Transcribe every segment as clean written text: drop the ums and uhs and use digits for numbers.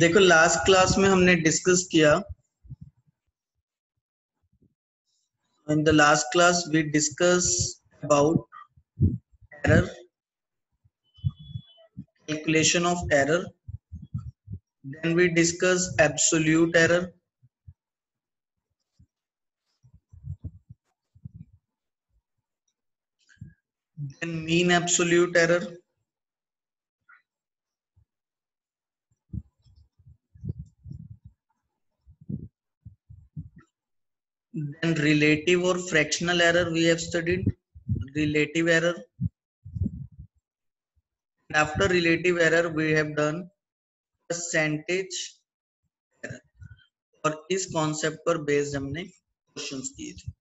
देखो last class में हमने डिस्कस किया, in the last class we discuss about error, calculation of error, then we discuss absolute error, then mean absolute error, then relative or fractional error we have studied, relative error, and after relative error we have done percentage error, और इस concept पर based हमने questions किए थे।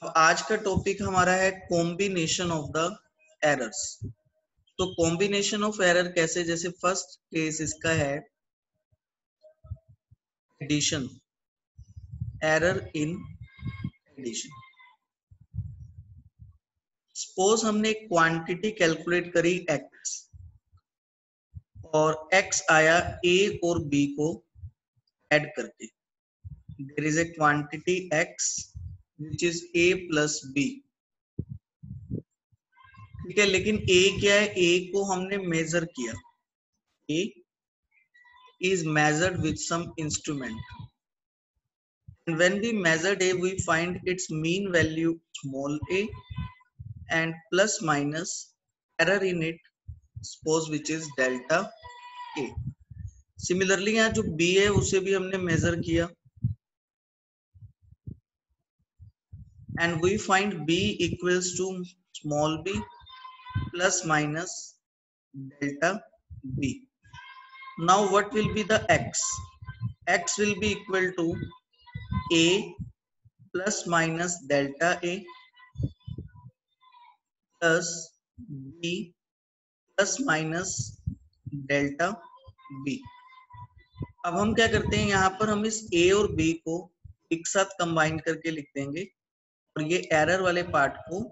अब आज का topic हमारा है कॉम्बिनेशन ऑफ द एरर्स। तो कॉम्बिनेशन ऑफ एरर कैसे, जैसे फर्स्ट केस इसका है addition, error in addition. Suppose हमने क्वांटिटी कैलकुलेट करी x और x आया a और b को ऐड करके, there is a quantity x which is a plus b, ठीक है। लेकिन a क्या है, a को हमने मेजर किया, a is measured with some instrument, and when we measured a we find its mean value small a and plus minus error in it, suppose which is delta a. Similarly यहाँ जो b है उसे भी हमने major किया and we find b equals to small b plus minus delta b. Now what will be the x? X will be equal to a plus minus delta a plus b plus minus delta b. अब हम क्या करते हैं, यहाँ पर हम इस a और b को एक साथ कंबाइन करके लिख देंगे और ये एरर वाले पार्ट को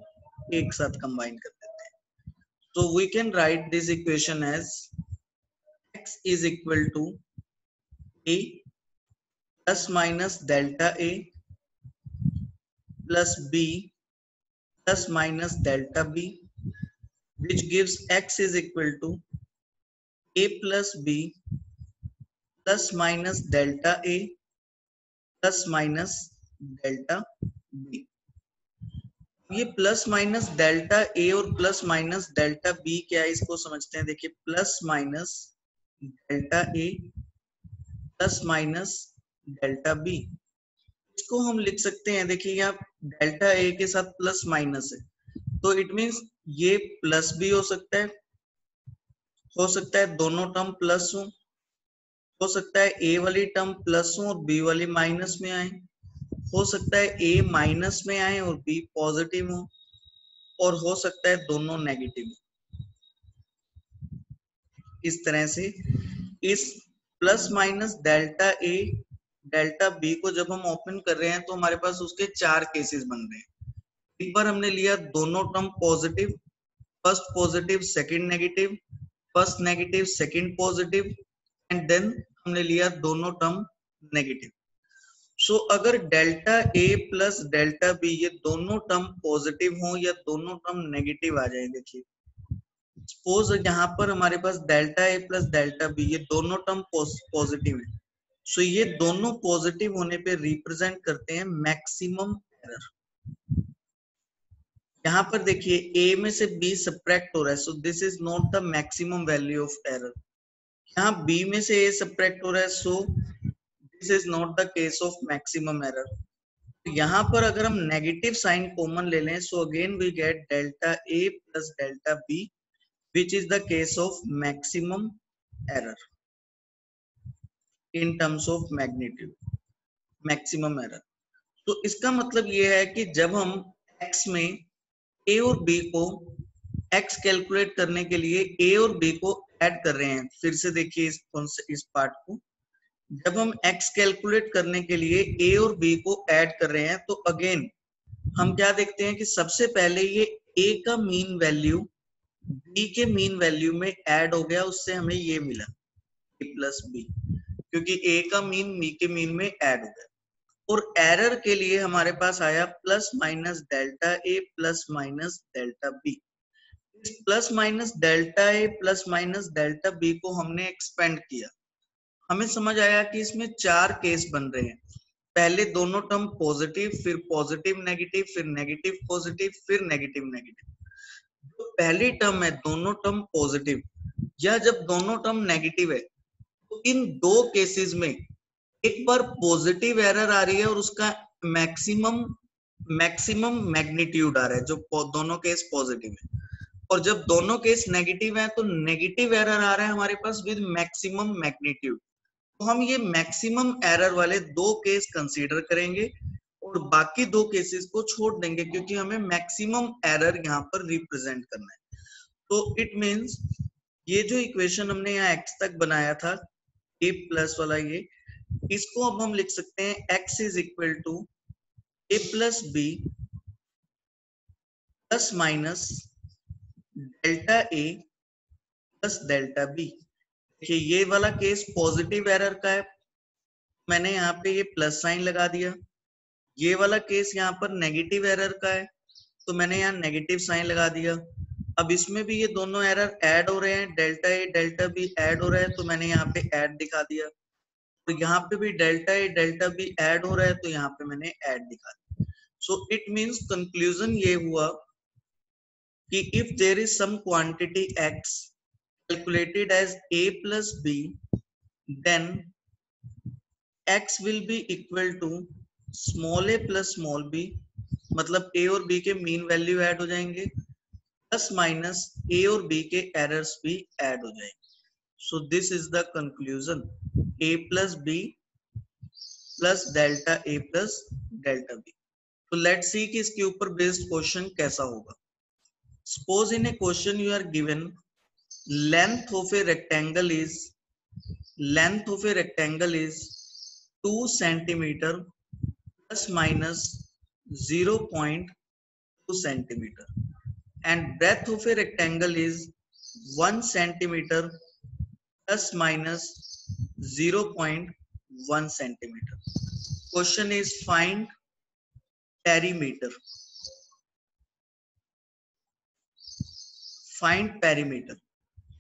एक साथ कंबाइन कर देते हैं। So we can write this equation as x is equal to a plus minus delta a plus b plus minus delta b, which gives x is equal to a plus b plus minus delta a plus minus delta b. ये plus minus delta ए और plus minus delta B क्या है इसको समझते हैं। देखिए plus minus delta A plus minus delta B, इसको हम लिख सकते हैं, देखिए यहाँ डेल्टा ए के साथ प्लस माइनस है तो इट मींस ये प्लस भी हो सकता है दोनों टर्म प्लस हो सकता है ए वाली टर्म प्लस हो और बी वाली माइनस में आए, हो सकता है ए माइनस में आए और बी पॉजिटिव हो, और हो सकता है दोनों नेगेटिव। इस तरह से इस प्लस माइनस डेल्टा ए डेल्टा बी को जब हम ओपन कर रहे हैं तो हमारे पास उसके चार केसेस बन रहे हैं। एक बार हमने लिया दोनों term positive, first positive second negative, first negative second positive, and then हमने लिया दोनों टर्म नेगेटिव। सो अगर delta A plus delta B ये दोनों टर्म पॉजिटिव हो या दोनों टर्म नेगेटिव आ जाए, देखिए सपोज यहाँ पर हमारे पास delta A plus delta B ये दोनों टर्म पॉजिटिव है, सो ये दोनों पॉजिटिव होने पे रिप्रेजेंट करते हैं मैक्सिमम एरर। यहाँ पर देखिए ए में से बी सब्ट्रैक्ट हो रहा है, so this is not the maximum value of error. यहाँ बी में से ए सब्ट्रैक्ट हो रहा है, so this is not the case of maximum error. यहाँ पर अगर हम नेगेटिव साइन कॉमन ले लें, so again we get delta A plus delta B which is the case of maximum error in terms of magnitude, maximum error। तो इसका मतलब ये है कि जब हम x में a और b को x कैलकुलेट करने के लिए a और b को ऐड कर रहे हैं, फिर से देखिए इस पार्ट को, जब हम x कैलकुलेट करने के लिए a और b को ऐड कर रहे हैं तो अगेन हम क्या देखते हैं कि सबसे पहले ये a का मीन वैल्यू b के मीन वैल्यू में ऐड हो गया, उससे हमें ये मिला। ए प्लस बी, क्योंकि ए का मीन बी के मीन में ऐड हो गया। और एरर के लिए हमारे पास आया plus minus delta A plus minus delta B. इस plus minus delta A plus minus delta B को हमने एक्सपेंड किया। हमें समझ आया कि इसमें 4 केस बन रहे हैं। पहले दोनों टर्म पॉजिटिव, फिर पॉजिटिव नेगेटिव, फिर नेगेटिव पॉजिटिव, फिर नेगेटिव नेगेटिव। जो पहली टर्म है दोनों टर्म पॉजिटिव, या जब दोनों टर्म नेगेटिव है, तो इन दो केसेस में एक बार पॉजिटिव एरर आ रही है और उसका मैक्सिमम मैग्नीट्यूड आ रहा है, जो दोनों केस पॉजिटिव है। और जब दोनों केस नेगेटिव है तो नेगेटिव एरर आ रहा है हमारे पास विद मैक्सिमम मैग्नीट्यूड। तो हम ये मैक्सिमम एरर वाले 2 केस कंसीडर करेंगे और बाकी 2 केसेस को छोड़ देंगे, क्योंकि हमें मैक्सिमम एरर यहाँ पर रिप्रेजेंट करना है। तो इट मीन्स ये जो इक्वेशन हमने यहाँ x तक बनाया था, a प्लस वाला, ये इसको अब हम लिख सकते हैं x is equal to a plus B plus minus delta A plus delta B. देखिए ये वाला केस पॉजिटिव एरर का है, मैंने यहाँ पे ये प्लस साइन लगा दिया। ये वाला केस यहाँ पर नेगेटिव एरर का है, तो मैंने यहाँ नेगेटिव साइन लगा दिया। अब इसमें भी ये दोनों एरर ऐड हो रहे हैं, delta A delta B Ed हो रहा है, तो मैंने यहाँ पे ऐड दिखा दिया। तो यहाँ पे भी delta A delta B Ed हो रहा है, तो यहाँ पे मैंने ऐड दिखा दिया। सो इट मीन्स कंक्लूजन ये हुआ कि if there is some quantity x calculated as a plus b, then x will be equal to small a plus small b, मतलब a और b के मीन वैल्यू ऐड हो जाएंगे, plus minus a और b के errors भी add हो जाएंगे। So this is the conclusion, a plus b plus delta a plus delta b। तो लेट्स सी कि इसके ऊपर बेस्ड क्वेश्चन कैसा होगा। Suppose in a question you are given length of a rectangle is 2 centimeter plus minus 0.2 centimeter, and breadth of a rectangle is 1 centimeter plus minus 0.1 centimeter. Question is find perimeter. Find perimeter.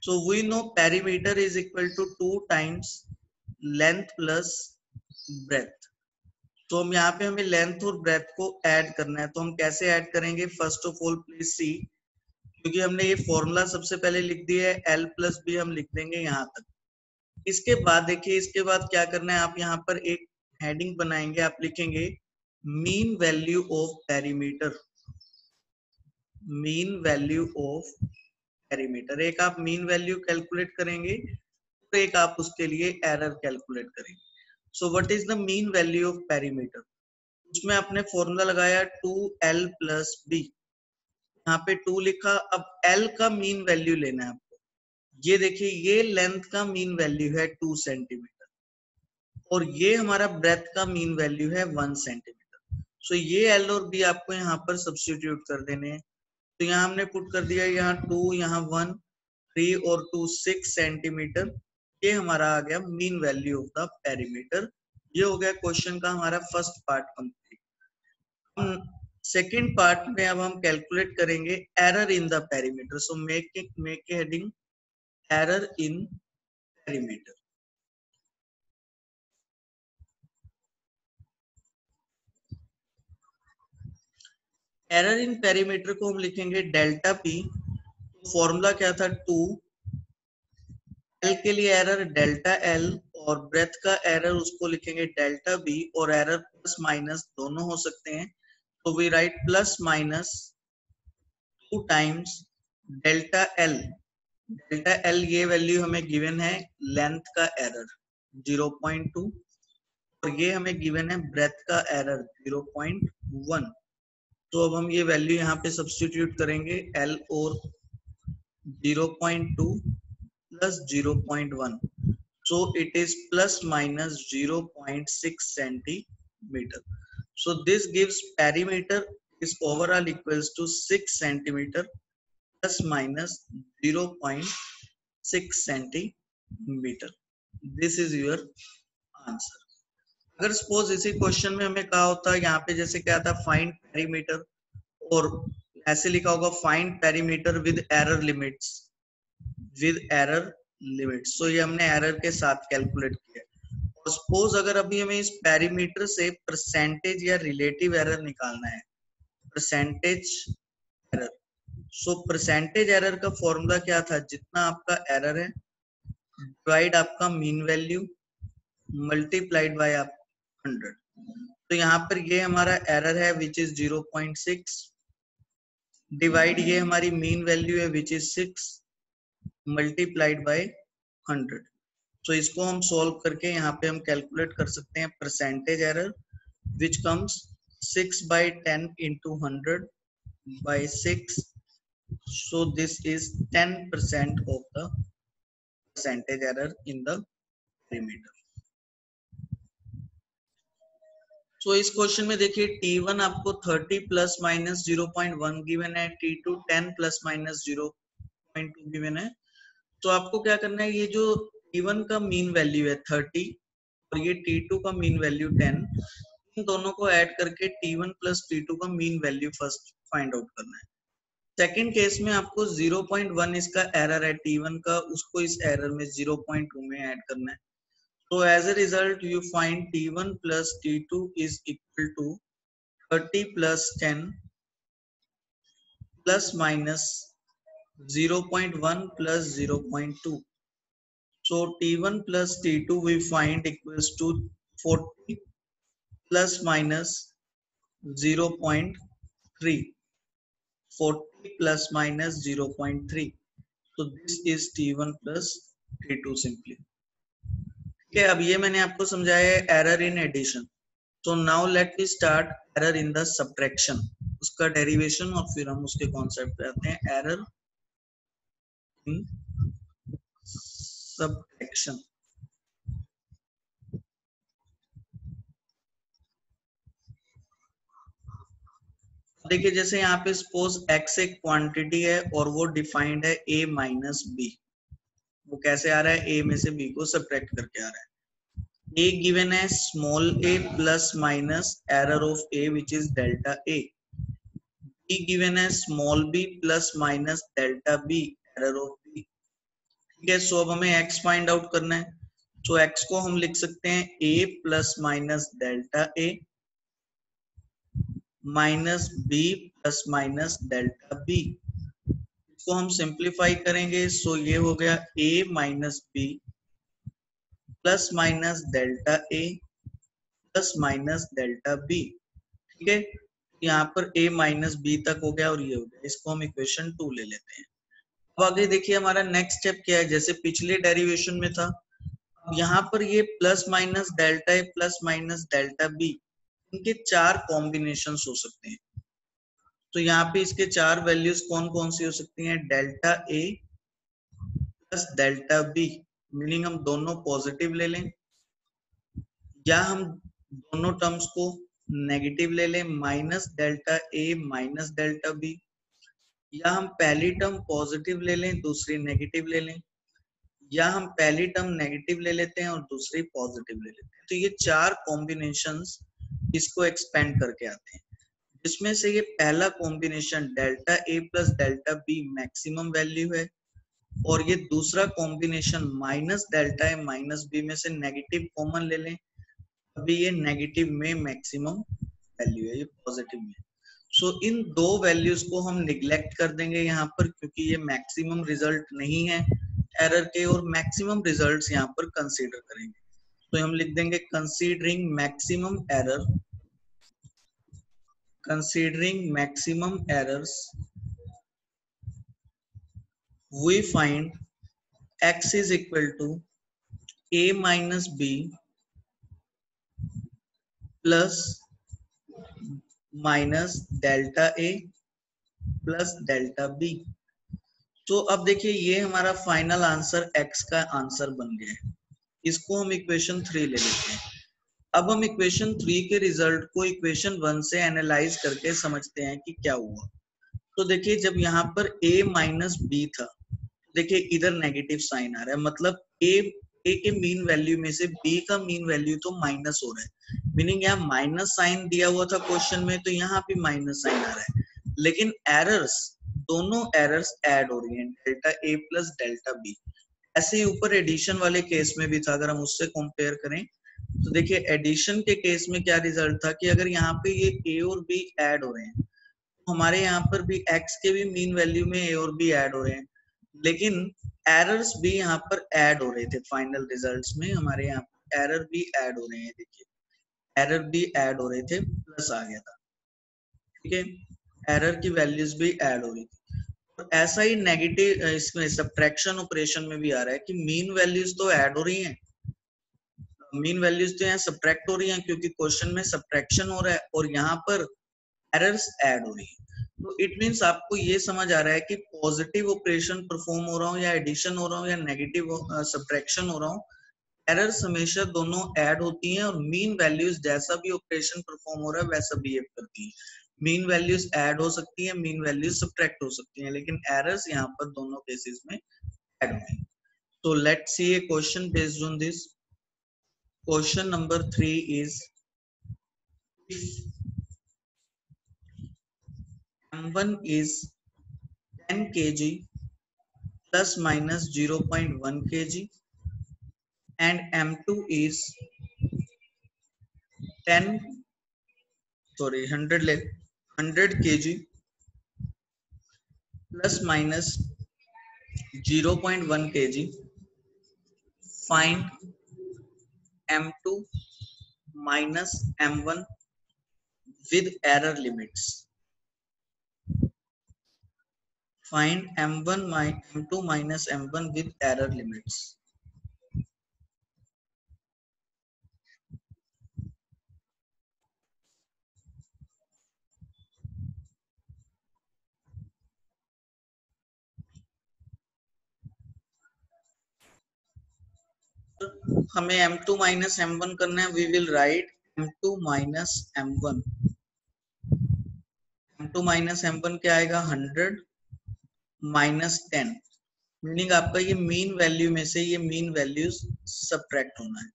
So we know perimeter is equal to 2 times length plus breadth. तो हम यहाँ पे हमें length और breath को add करना है, तो हम कैसे ऐड करेंगे? First of all please see, क्योंकि हमने ये फॉर्मूला सबसे पहले लिख दिया है, l प्लस बी हम लिख देंगे यहाँ तक। इसके बाद देखिए, इसके बाद क्या करना है, आप यहाँ पर एक हेडिंग बनाएंगे, आप लिखेंगे mean value of perimeter. Mean value of perimeter, एक आप मीन वैल्यू कैलकुलेट करेंगे, तो एक आप उसके लिए एरर कैलकुलेट करेंगे। So what is the mean value of perimeter? उसमें आपने फॉर्मूला लगाया 2l प्लस बी, यहाँ पे 2 लिखा। अब l का मीन वैल्यू लेना है आपको। ये देखिए, ये लेंथ का मीन वैल्यू है 2 सेंटीमीटर और ये हमारा ब्रेथ का मीन वैल्यू है 1 सेंटीमीटर। सो ये l और b आपको यहाँ पर सब्स्टिट्यूट कर देने हैं। तो यहाँ हमने पुट कर दिया, यहाँ 2, यहाँ 1, 3 और 2 6 सेंटीमीटर। ये हमारा आ गया mean value of the perimeter. ये हो गया क्वेश्चन का हमारा first part complete. Second part में अब हम कैलकुलेट करेंगे error in the perimeter. So make heading error in perimeter. Error in perimeter को हम लिखेंगे डेल्टा पी। फॉर्मूला क्या था? 2 एल के लिए एरर डेल्टा एल और ब्रेथ का एरर उसको लिखेंगे डेल्टा बी, और एरर प्लस माइनस दोनों हो सकते हैं, तो we write plus minus 2 times delta L. Delta L ये वैल्यू हमें गिवन है लेंथ का एरर 0.2 और ये हमें गिवन है ब्रेथ का एरर 0.1। तो अब हम ये वैल्यू यहाँ पे सब्स्टिट्यूट करेंगे, L और 0.2 plus 0.1, so it is plus minus 0.6 centimeter. So this gives perimeter is overall equals to 6 centimeter plus minus 0.6 centimeter. This is your answer. अगर सपोज इसी क्वेश्चन में हमें कहा होता, यहाँ पे जैसे क्या था फाइंड पेरीमीटर, और ऐसे लिखा होगा find perimeter with error limits, तो ये हमने एरर के साथ कैलकुलेट किया। और सपोज अगर अभी हमें इस पेरीमीटर से परसेंटेज या रिलेटिव एरर निकालना है, percentage error, so percentage error का फॉर्मूला क्या था, जितना आपका एरर है डिवाइड आपका मीन वैल्यू मल्टीप्लाइड बाय 100। तो यहाँ पर ये हमारा एरर है विच इज 0.6 डिवाइड ये हमारी मीन वैल्यू है विच इज 6 मल्टीप्लाइड बाय 100। तो इसको हम सॉल्व करके यहाँ पे हम कैलकुलेट कर सकते हैं percentage error which comes 6/10 into 100 by 6, so this is 10% of the percentage error in the perimeter। तो इस क्वेश्चन में देखिए T1 आपको 30 प्लस माइनस 0.1 गिवन है, T2 10 प्लस माइनस 0.2 गिवन है। तो आपको क्या करना है, ये जो T1 का मीन वैल्यू है 30 और ये T2 का मीन वैल्यू 10, इन दोनों को ऐड करके T1 प्लस T2 का mean value first find out करना है। सेकेंड केस में आपको 0.1 इसका एरर है T1 का, उसको इस एरर में 0.2 में ऐड करना है। So as a result, you find T1 plus T2 is equal to 30 plus 10 plus minus 0.1 plus 0.2. So T1 plus T2 we find equals to 40 plus minus 0.3. 40 plus minus 0.3. So this is T1 plus T2 simply. ठीक है, अब ये मैंने आपको समझाया है error in addition. तो now let me start error in the subtraction, उसका डेरिवेशन और फिर हम उसके कॉन्सेप्ट पे आते हैं। एरर इन सब्ट्रैक्शन, देखिए जैसे यहाँ पे सपोज x एक क्वांटिटी है और वो डिफाइंड है a माइनस बी। वो कैसे आ रहा है, a में से b को सब्ट्रैक्ट करके आ रहा है। a गिवन है small a plus minus error of a which is delta a। b गिवन है small b plus minus delta b error of b। ठीक है, सो अब हमें x फाइंड आउट करना है। तो x को हम लिख सकते हैं a plus minus delta a minus b plus minus delta b। इसको हम सिंप्लीफाई करेंगे, सो ये हो गया a minus b plus minus delta a plus minus delta b। ठीक है, यहाँ पर a माइनस b तक हो गया और ये हो गया, इसको हम इक्वेशन 2 ले लेते हैं। अब आगे देखिए हमारा नेक्स्ट स्टेप क्या है, जैसे पिछले डेरिवेशन में था, यहाँ पर ये plus minus delta A plus minus delta B, इनके 4 कॉम्बिनेशन हो सकते हैं। तो यहाँ पे इसके 4 वैल्यूज कौन कौन सी हो सकती हैं, delta A plus delta B, meaning हम दोनों पॉजिटिव ले लें, या हम दोनों टर्म्स को नेगेटिव ले लें, minus delta A minus delta B, या हम पहली टर्म पॉजिटिव ले लें दूसरी नेगेटिव ले लें, या हम पहली टर्म नेगेटिव ले लेते हैं और दूसरी पॉजिटिव ले लेते हैं। तो ये 4 कॉम्बिनेशंस इसको एक्सपेंड करके आते हैं, जिसमें से ये पहला combination delta A plus delta B maximum value है, और ये दूसरा combination minus delta A minus B में से नेगेटिव कॉमन ले लें, अभी ये नेगेटिव में मैक्सिमम वैल्यू है, ये पॉजिटिव में। सो इन 2 वैल्यूज को हम निग्लेक्ट कर देंगे यहाँ पर, क्योंकि ये मैक्सिमम रिजल्ट नहीं है एरर के, और मैक्सिमम रिजल्ट्स यहाँ पर कंसीडर करेंगे। तो हम लिख देंगे considering maximum error, considering maximum errors we find x is equal to a minus b plus minus delta A plus delta B. तो अब देखिए ये हमारा फाइनल आंसर x का आंसर बन गया है, इसको हम इक्वेशन 3 ले लेते हैं। अब हम इक्वेशन 3 के रिजल्ट को इक्वेशन 1 से एनालाइज करके समझते हैं कि क्या हुआ। तो देखिए जब यहाँ पर a माइनस बी था, देखिए इधर नेगेटिव साइन आ रहा है, मतलब a ए के मीन वैल्यू में से बी का मीन वैल्यू तो माइनस हो रहा है, मीनिंग यहाँ माइनस साइन दिया हुआ था क्वेश्चन में, तो यहाँ भी माइनस साइन आ रहा है, लेकिन एरर्स, दोनों एरर्स ऐड हो रही हैं, delta A plus delta B. ऐसे ही ऊपर एडिशन वाले केस में भी था, अगर हम उससे कंपेयर करें तो देखिए एडिशन के केस में क्या रिजल्ट था कि अगर यहाँ पे ये ए और बी ऐड हो रहे हैं, तो हमारे यहाँ पर भी एक्स के भी मीन वैल्यू में ए और बी ऐड हो रहे हैं, लेकिन एरर्स भी यहाँ पर ऐड हो रहे थे, फाइनल रिजल्ट्स में हमारे यहाँ पर एरर भी ऐड हो रहे हैं, देखिए एरर भी ऐड हो रहे थे, प्लस आ गया था, ठीक है, एरर की वैल्यूज भी ऐड हो रही थी। तो ऐसा ही नेगेटिव इसमें सब्ट्रैक्शन ऑपरेशन में भी आ रहा है कि मीन वैल्यूज तो ऐड हो रही हैं, मीन वैल्यूज तो यहाँ सब्ट्रैक्ट हो रही हैं क्योंकि क्वेश्चन में सब्ट्रैक्शन हो रहा है, और यहाँ पर एरर्स ऐड हो रही है। तो इट मीन्स आपको ये समझ आ रहा है कि पॉजिटिव ऑपरेशन परफॉर्म हो रहा हूँ या एडिशन हो रहा हूँ या नेगेटिव सब्ट्रैक्शन हो रहा हूँ, एरर्स हमेशा दोनों ऐड होती हैं, और मीन वैल्यूज जैसा भी ऑपरेशन परफॉर्म हो रहा है वैसा बिहेव करती है। मीन वैल्यूज ऐड हो सकती है, मीन वैल्यूज सब्ट्रैक्ट हो सकती हैं, लेकिन एरर्स यहाँ पर दोनों केसेस में ऐड होंगे। So let's see a question based on this. Question number 3 is, if M1 is 10 kg plus minus 0.1 kg and M2 is 100 kg plus minus 0.1 kg, find M2 minus M1 with error limits. Find M1 M2 minus M1 with error limits. हमें M2 minus M1 करना है, we will write M2 minus M1. M2 minus M1 क्या आएगा, 100 minus 10, meaning आपका ये mean value में से ये मीन वैल्यूज सब्ट्रैक्ट होना है,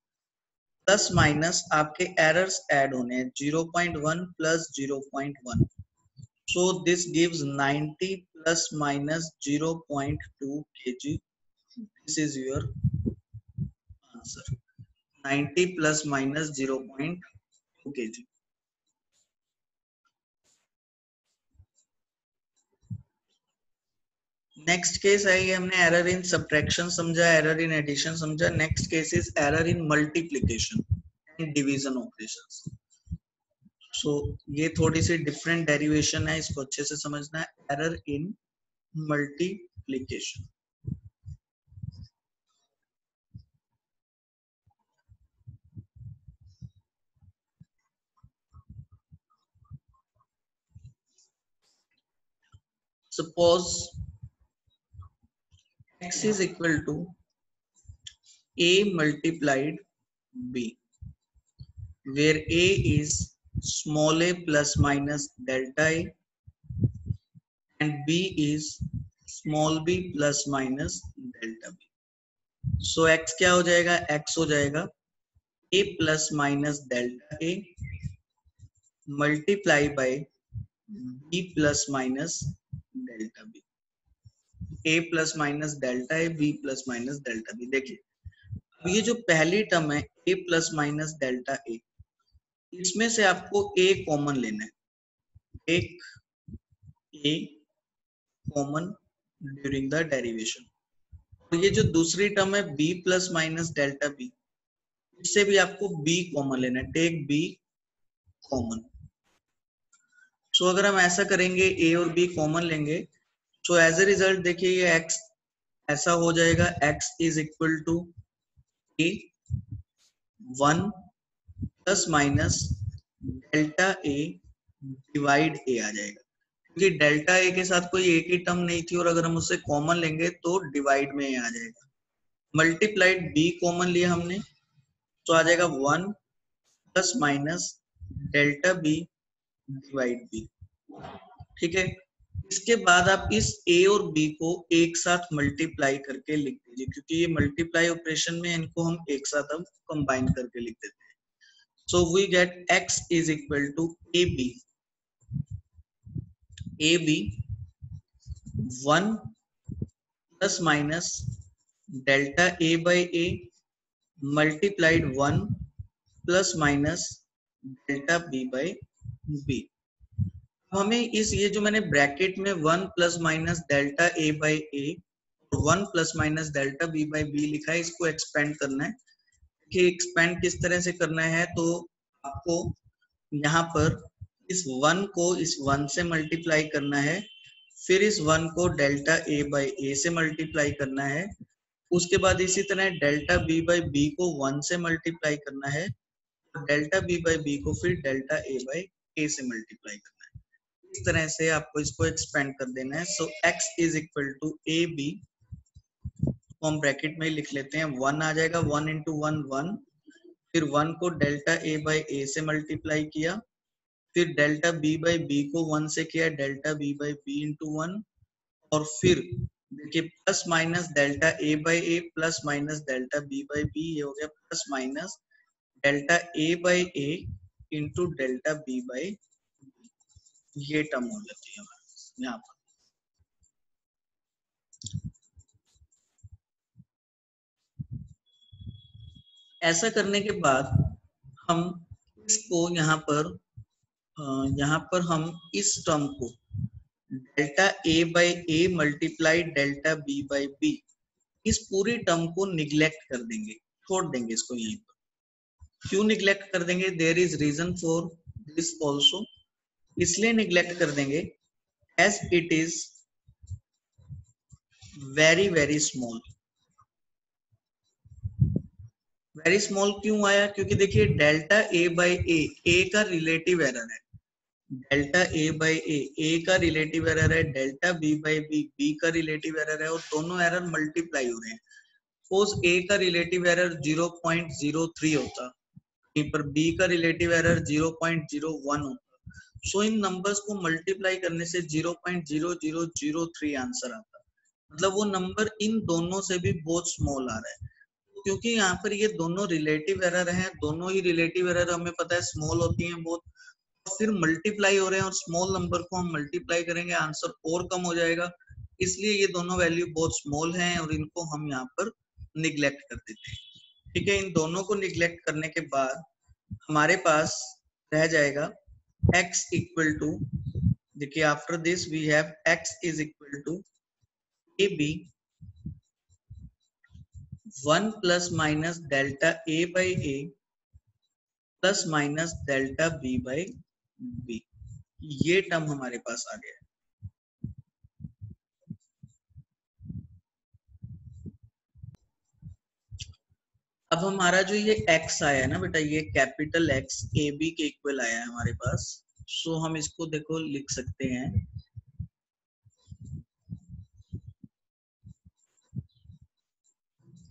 प्लस माइनस आपके एरर्स ऐड होने हैं, 0.1 plus 0.1, so this gives 90 plus minus 0.2 kg. This is your answer, 90 plus minus 0.2 kg. Next case है, ये हमने एरर इन सब्ट्रैक्शन समझा, एरर इन एडिशन समझा। Next case is error in multiplication and division operations. So ये थोड़ी सी different derivation है, इसको अच्छे से समझना है। Error in multiplication, suppose x is equal to a multiplied b, where a is small a plus minus delta a and b is small b plus minus delta b. So x क्या हो जाएगा, x हो जाएगा a plus minus delta a multiply by b plus minus delta b, a plus minus delta a b plus minus delta b। देखिए अब ये जो पहली टर्म है a plus minus delta a, इसमें से आपको a कॉमन लेना है, एक a common during the derivation, और ये जो दूसरी टर्म है b plus minus delta b, इससे भी आपको b कॉमन लेना है, टेक b कॉमन। सो अगर हम ऐसा करेंगे, a और b कॉमन लेंगे, सो एज ए रिजल्ट देखिए ये x ऐसा हो जाएगा, x is equal to a 1 plus minus delta a divide a आ जाएगा, क्योंकि डेल्टा a के साथ कोई एक ही टर्म नहीं थी, और अगर हम उससे कॉमन लेंगे तो डिवाइड में a आ जाएगा। मल्टीप्लाइड b कॉमन लिया हमने, तो आ जाएगा 1 plus minus delta b divide b, ठीक है। इसके बाद आप इस ए और बी को एक साथ मल्टीप्लाई करके लिख दीजिए, क्योंकि ये मल्टीप्लाई ऑपरेशन में इनको हम एक साथ अब कंबाइन करके लिख देते हैं। So we get x is equal to A B 1 plus minus delta A by A multiplied 1 plus minus delta B by B. हमें इस ये जो मैंने ब्रैकेट में 1 plus minus delta A by A और 1 plus minus delta B by B लिखा है, इसको एक्सपेंड करना है। कि एक्सपेंड किस तरह से करना है, तो आपको यहाँ पर इस 1 को इस 1 से मल्टीप्लाई करना है, फिर इस 1 को डेल्टा ए बाई ए से मल्टीप्लाई करना है, उसके बाद इसी तरह डेल्टा बी बाई बी को 1 से मल्टीप्लाई करना है, डेल्टा बी बाई बी को फिर डेल्टा ए बाई ए से मल्टीप्लाई करना है। इस तरह से आपको इसको एक्सपेंड कर देना है। So x is equal to A b, हम ब्रैकेट में लिख लेते हैं, 1 आ जाएगा, 1 इंटू 1 1, फिर 1 को डेल्टा ए बाई ए से मल्टीप्लाई किया, फिर डेल्टा बी बाई बी को 1 से किया, delta B by b into 1, और फिर देखिए plus minus delta A by a plus minus delta B by b, ये हो गया plus minus delta A by a into delta B by b, ये टर्म हो जाती है यहाँ पर। ऐसा करने के बाद हम इसको यहाँ पर हम इस टर्म को delta A by a multiply delta B by b, इस पूरी टर्म को निग्लेक्ट कर देंगे, छोड़ देंगे इसको यहीं पर। क्यों निग्लेक्ट कर देंगे? There is reason for this also. इसलिए निग्लेक्ट कर देंगे as it is very very small. Very small क्यों आया? क्योंकि देखिए डेल्टा ए बाई ए का रिलेटिव एरर है, डेल्टा ए बाई ए का रिलेटिव एरर है, डेल्टा बी बाई बी का रिलेटिव एरर है, और दोनों एरर मल्टीप्लाई हो रहे हैं। सपोज ए का रिलेटिव एरर 0.03 होता, कहीं पर बी का रिलेटिव एरर 0.01 होता, सो इन नंबर्स को मल्टीप्लाई करने से 0.0003 आंसर आता, मतलब वो नंबर इन दोनों से भी बहुत स्मॉल आ रहा है। क्योंकि यहाँ पर ये दोनों रिलेटिव एरर हैं, दोनों ही रिलेटिव एरर हमें पता है स्मॉल होती हैं बहुत, फिर मल्टीप्लाई हो रहे हैं और स्मॉल नंबर को हम मल्टीप्लाई करेंगे आंसर और कम हो जाएगा, इसलिए ये दोनों वैल्यू बहुत स्मॉल हैं और इनको हम यहाँ पर निग्लेक्ट कर देते हैं। ठीक है, इन दोनों को निग्लेक्ट करने के बाद हमारे पास रह जाएगा x इक्वल टू, देखिए after this we have x is equal to A B 1 plus minus delta A by a plus minus delta B by b, ये टर्म हमारे पास आ गया। अब हमारा जो ये x आया है ना बेटा, ये कैपिटल X ए बी के इक्वल आया है हमारे पास, सो हम इसको देखो लिख सकते हैं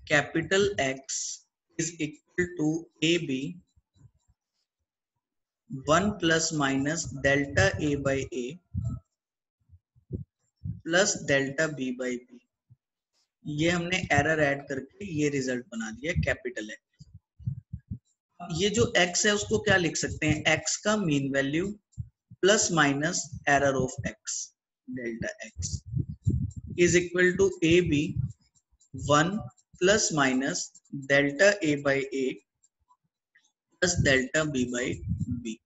capital X is equal to A B 1 plus minus delta A by a plus delta B by b, ये हमने एरर ऐड करके ये रिजल्ट बना दिया कैपिटल X। ये जो x है उसको क्या लिख सकते हैं? x का mean value plus minus error of x delta x is equal to A B 1 plus minus delta A by a plus delta B by b.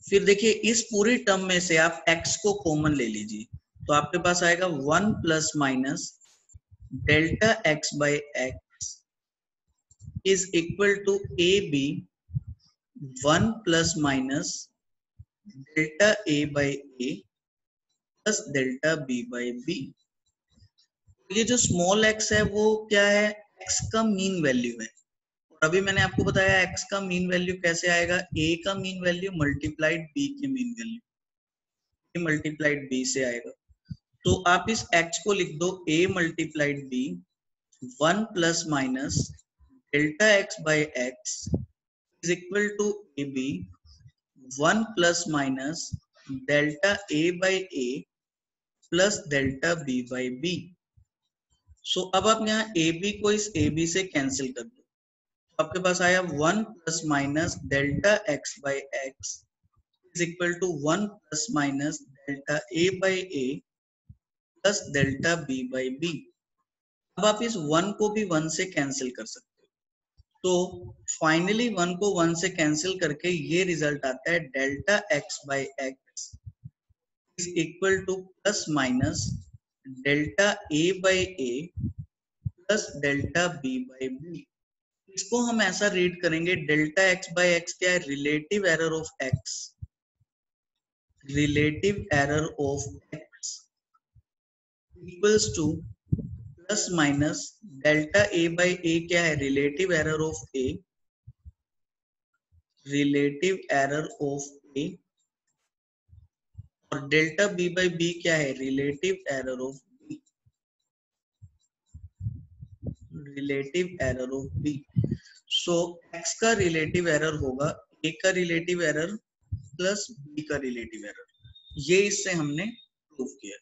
फिर देखिए इस पूरी टर्म में से आप x को कॉमन ले लीजिए, तो आपके पास आएगा 1 plus minus delta x by x is equal to A B 1 plus minus delta A by a plus delta B by b. ये जो स्मॉल x है वो क्या है? x का मीन वैल्यू है, और अभी मैंने आपको बताया x का मीन वैल्यू कैसे आएगा? a का मीन वैल्यू मल्टीप्लाइड b के मीन वैल्यू मल्टीप्लाइड b से आएगा। तो आप इस x को लिख दो a multiplied b 1 plus minus delta x by x is equal to A B 1 plus minus delta a by a plus delta b by b। So अब आप यहाँ ए बी को इस ए बी से cancel कर दो, आपके पास आया 1 plus minus delta x by x is equal to 1 plus minus delta A by a plus delta B by b. अब आप इस 1 को भी 1 से कैंसिल कर सकते हो, तो फाइनली 1 को 1 से कैंसिल करके ये रिजल्ट आता है delta x by x is equal to plus minus delta A by a plus delta B by b. इसको हम ऐसा रीड करेंगे, डेल्टा एक्स बाई एक्स क्या है, relative error of X, relative error of X equals to plus minus delta A by A क्या है, relative error of A, relative error of A, और delta B by B क्या है, relative error of B, relative error of B. So X का relative error होगा A का relative error plus B का relative error, ये इससे हमने प्रूव किया।